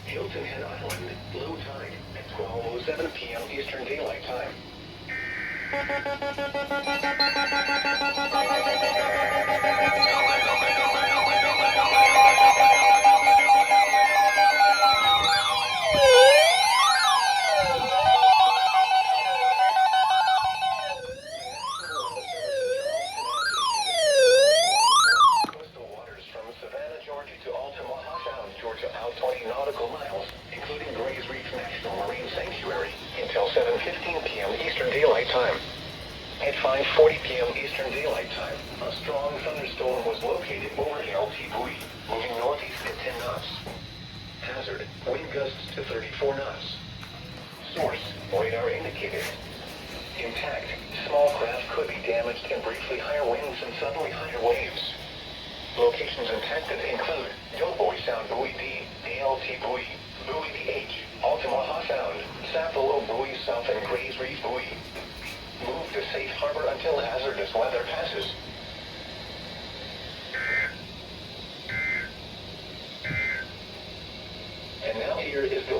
Hilton Head Island, low tide at 12:07 p.m. Eastern Daylight Time. Coastal waters from Savannah, Georgia to Altamaha Sound, Georgia out 20 nautical miles, including Grays Reef National Marine Sanctuary, until 7:15 p.m. Eastern Daylight Time. At 5:40 p.m. Eastern Daylight Time, a strong thunderstorm was located over LT buoy, moving northeast at 10 knots. Hazard, wind gusts to 34 knots. Source, radar indicated. Impact, small craft could be damaged and briefly higher winds and suddenly higher waves. Locations impacted include Doughboy Sound Buoy D, ALT Buoy, Buoy DH, Altamaha Sound, Sapelo Buoy South and Grays Reef Buoy. Move to safe harbor until hazardous weather passes. And now here is the